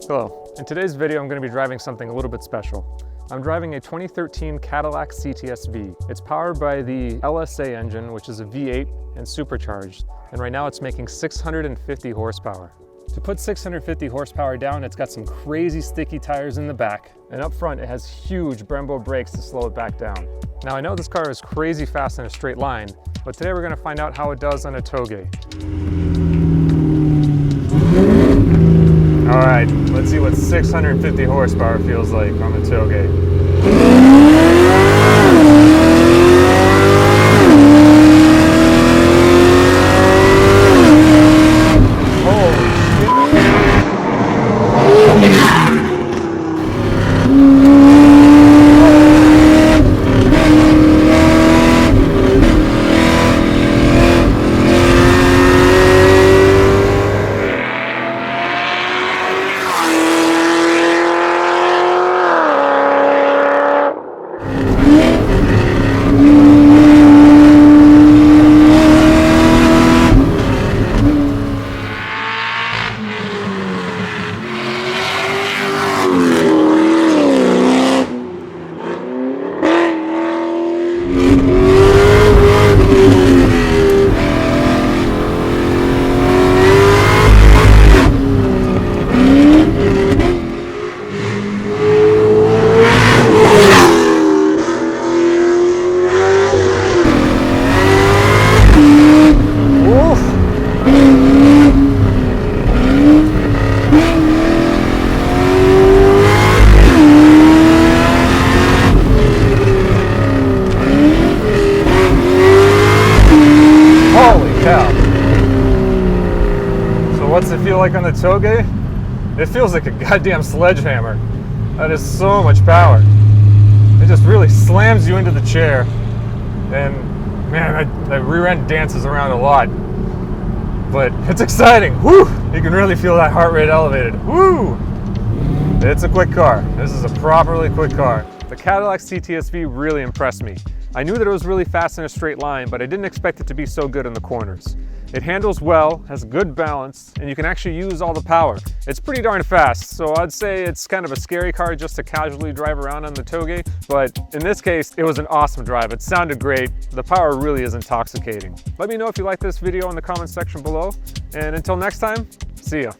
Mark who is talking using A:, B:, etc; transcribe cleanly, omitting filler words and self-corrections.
A: Hello, in today's video I'm going to be driving something a little bit special. I'm driving a 2013 Cadillac CTS-V. It's powered by the LSA engine, which is a V8 and supercharged, and right now it's making 650 horsepower. To put 650 horsepower down, it's got some crazy sticky tires in the back, and up front it has huge Brembo brakes to slow it back down. Now I know this car is crazy fast in a straight line, but today we're going to find out how it does on a touge. All right, let's see what 650 horsepower feels like on the touge. So what's it feel like on the touge? It feels like a goddamn sledgehammer. That is so much power. It just really slams you into the chair. And man, that rear end dances around a lot. But it's exciting. Woo! You can really feel that heart rate elevated. Woo! It's a quick car. This is a properly quick car. The Cadillac CTS-V really impressed me. I knew that it was really fast in a straight line, but I didn't expect it to be so good in the corners. It handles well, has good balance, and you can actually use all the power. It's pretty darn fast, so I'd say it's kind of a scary car just to casually drive around on the touge, but in this case, it was an awesome drive. It sounded great. The power really is intoxicating. Let me know if you like this video in the comment section below, and until next time, see ya.